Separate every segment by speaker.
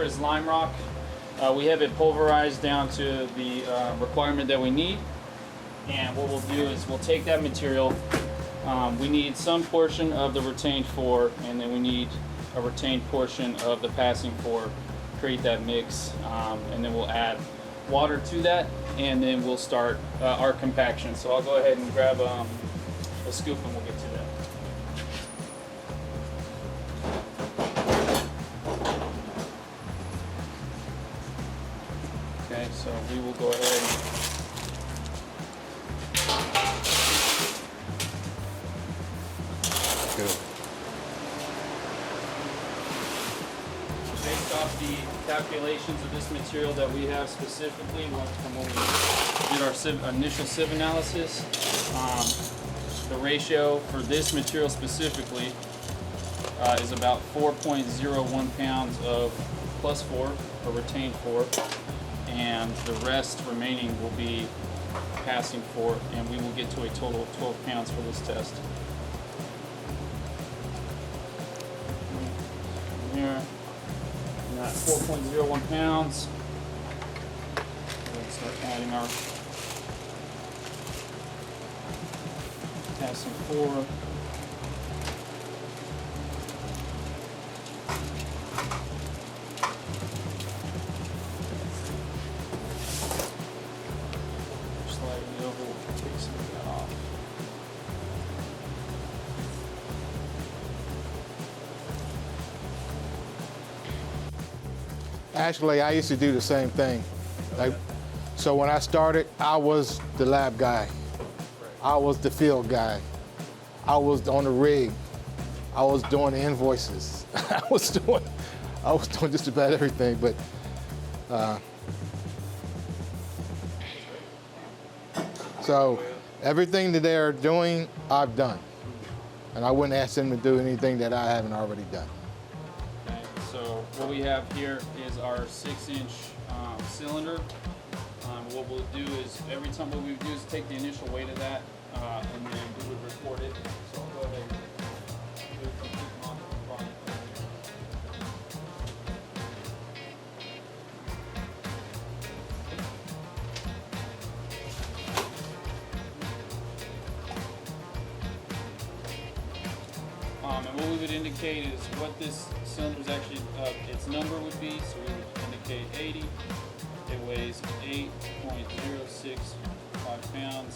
Speaker 1: is lime rock. We have it pulverized down to the requirement that we need. And what we'll do is we'll take that material. We need some portion of the retained 4, and then we need a retained portion of the passing 4. Create that mix, and then we'll add water to that, and then we'll start our compaction. So I'll go ahead and grab a scoop, and we'll get to that. Okay, so we will go ahead and based off the calculations of this material that we have specifically from when we did our initial sieve analysis, the ratio for this material specifically is about 4.01 pounds of plus 4 or retained 4, and the rest remaining will be passing 4, and we will get to a total of 12 pounds for this test. Here, not 4.01 pounds. Let's start adding our passing 4. Sliding over, we'll take some of that off.
Speaker 2: Actually, I used to do the same thing. So when I started, I was the lab guy. I was the field guy. I was on the rig. I was doing the invoices. I was doing just about everything. But so everything that they're doing, I've done, and I wouldn't ask them to do anything that I haven't already done.
Speaker 1: So what we have here is our 6-inch cylinder. What we'll do is every time what we would do is take the initial weight of that, and then we would record it. So I'll go ahead and do a complete mock of the product. And what we would indicate is what this cylinder is actually, its number would be. So we would indicate 80. It weighs 8.065 pounds,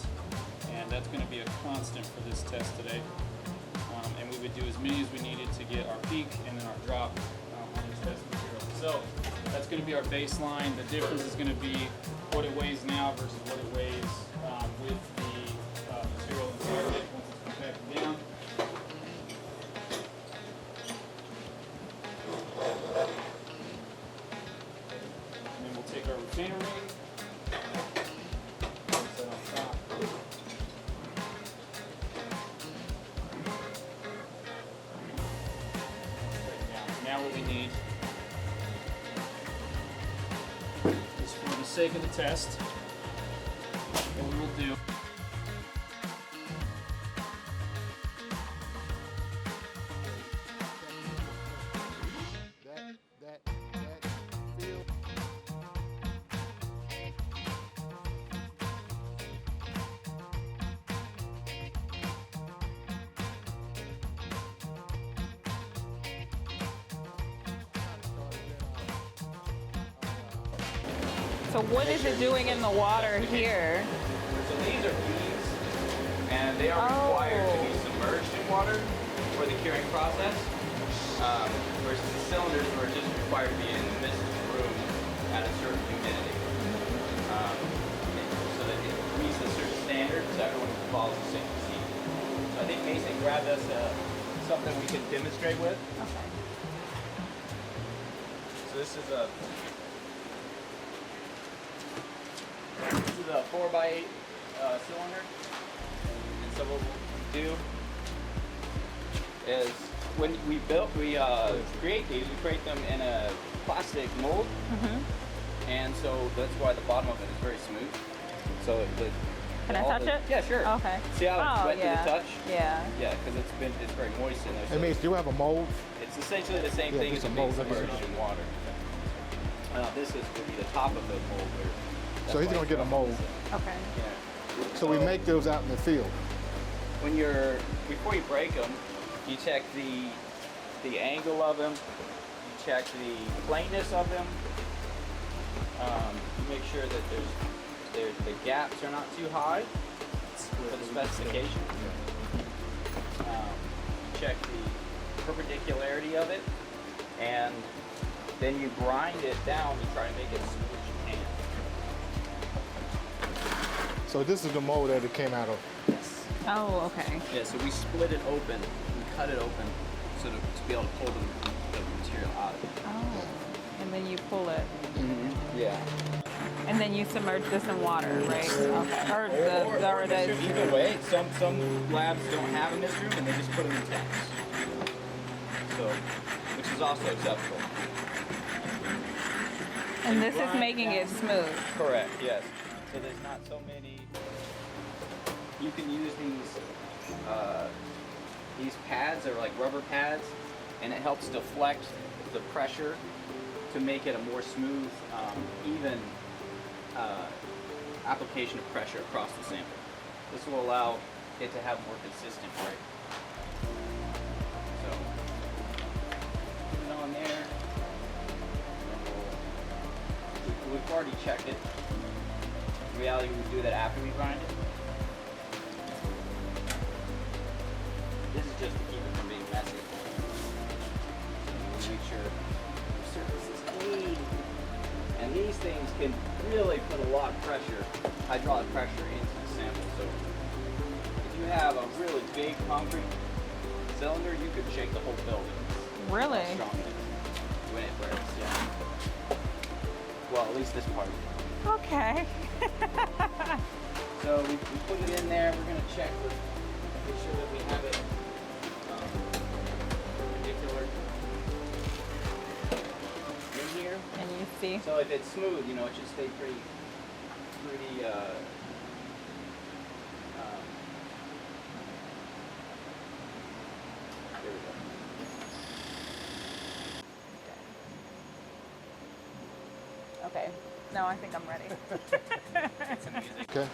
Speaker 1: and that's going to be a constant for this test today. And we would do as many as we needed to get our peak and then our drop on this test material. So that's going to be our baseline. The difference is going to be what it weighs now versus what it weighs with the material inside of it once it's compacted down. And then we'll take our retainer ring, place that on top. Now what we need is, for the sake of the test, what we will do
Speaker 3: So what is it doing in the water here?
Speaker 1: So these are bees, and they are required to be submerged in water for the curing process, versus the cylinders were just required to be in this room at a certain humidity. So that it meets a certain standard, so everyone follows the same procedure. So I think Mason grabbed us something we can demonstrate with.
Speaker 3: Okay.
Speaker 1: So this is a 4x8 cylinder, and so what we do is when we create these, we create them in a plastic mold, and so that's why the bottom of it is very smooth. So
Speaker 3: can I touch it?
Speaker 1: Yeah, sure.
Speaker 3: Okay.
Speaker 1: See how it's wet to the touch?
Speaker 3: Yeah.
Speaker 1: Yeah, because it's very moist in there. So
Speaker 2: It means you have a mold.
Speaker 1: it's essentially the same thing as
Speaker 2: a
Speaker 1: being
Speaker 2: mold
Speaker 1: submerged in water.
Speaker 4: the top of the mold. That's
Speaker 2: So he's
Speaker 4: why
Speaker 2: gonna get a mold.
Speaker 3: Okay.
Speaker 4: Yeah.
Speaker 2: So we make those out in the field.
Speaker 4: Before you break them, you check the angle of them, you check the plainness of them, you make sure that the gaps are not too high for the specification. Check the perpendicularity of it, and then you grind it down to try to make it as smooth as you can.
Speaker 2: So this is the mold that it came out of.
Speaker 4: Yes.
Speaker 3: Oh, okay.
Speaker 4: Yeah, so we split it open, we cut it open so to be able to pull the material out of it.
Speaker 3: Oh. And then you pull it.
Speaker 4: Yeah.
Speaker 3: And then you submerge this in water, right? Okay. Or
Speaker 4: Either way, some labs don't have them in this room and they just put them in tanks. So, which is also acceptable.
Speaker 3: and this is making it smooth.
Speaker 4: Correct, yes. So there's not so many. You can use these pads, they're like rubber pads, and it helps deflect the pressure to make it a more smooth, even application of pressure across the sample. This will allow it to have more consistent break. So, put it on there. We've already checked it. In reality, we do that after we grind it. This is just to keep it from being messy. So make sure the surface is clean. And these things can really put a lot of pressure, hydraulic pressure into the sample. So if you have a really big concrete cylinder, you could shake the whole building.
Speaker 3: Really?
Speaker 4: How strong it is when it breaks, yeah. Well, at least this part.
Speaker 3: Okay.
Speaker 4: So we put it in there. We're going to check make sure that we have it perpendicular in here.
Speaker 3: And you see?
Speaker 4: So if it's smooth, you know, it should stay pretty there we go.
Speaker 3: Okay. No, I think I'm ready.
Speaker 4: Get some music.
Speaker 2: Okay.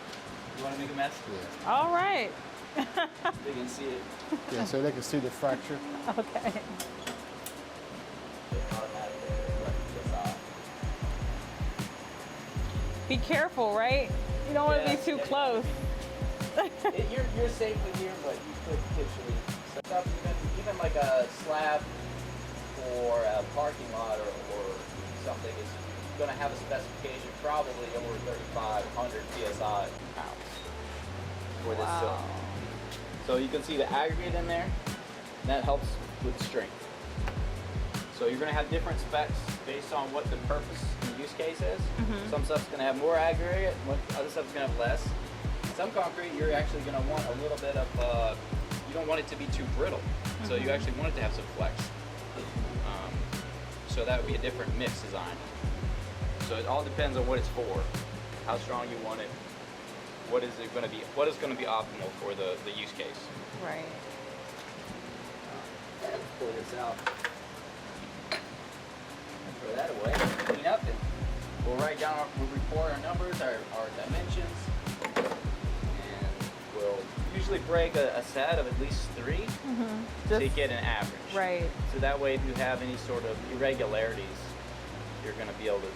Speaker 4: You want to make a mess?
Speaker 2: Yeah.
Speaker 3: All right.
Speaker 4: They can see it.
Speaker 2: Yeah, so they can see the fracture.
Speaker 3: Okay.
Speaker 4: It automatically gets off.
Speaker 3: Be careful, right? You don't want to
Speaker 4: Yes,
Speaker 3: be too
Speaker 4: yeah,
Speaker 3: close.
Speaker 4: You're safely here, but you could potentially set up even like a slab for a parking lot or something is going to have a specification probably over 3,500 psi for this
Speaker 3: Wow.
Speaker 4: cylinder. So you can see the aggregate in there, and that helps with strength. So you're going to have different specs based on what the purpose and use case is. Some stuff's going to have more aggregate, other stuff's going to have less. Some concrete, you're actually going to want a little bit of, you don't want it to be too brittle. So you actually want it to have some flex. So that would be a different mix design. So it all depends on what it's for, how strong you want it, what is going to be optimal for the use case.
Speaker 3: Right.
Speaker 4: Pull this out. Throw that away. Clean up, and we'll write down, we'll report our numbers, our dimensions, and we'll usually break a set of at least 3 so you get an average.
Speaker 3: Right.
Speaker 4: So that way, if you have any sort of irregularities, you're going to be able to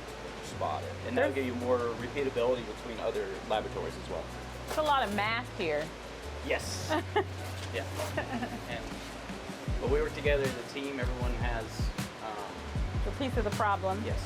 Speaker 4: spot it, and that'll give you more repeatability between other laboratories as well.
Speaker 3: It's a lot of math here.
Speaker 4: Yes. Yeah. But we work together as a team. Everyone has.
Speaker 3: It's a piece of the problem.
Speaker 4: Yes.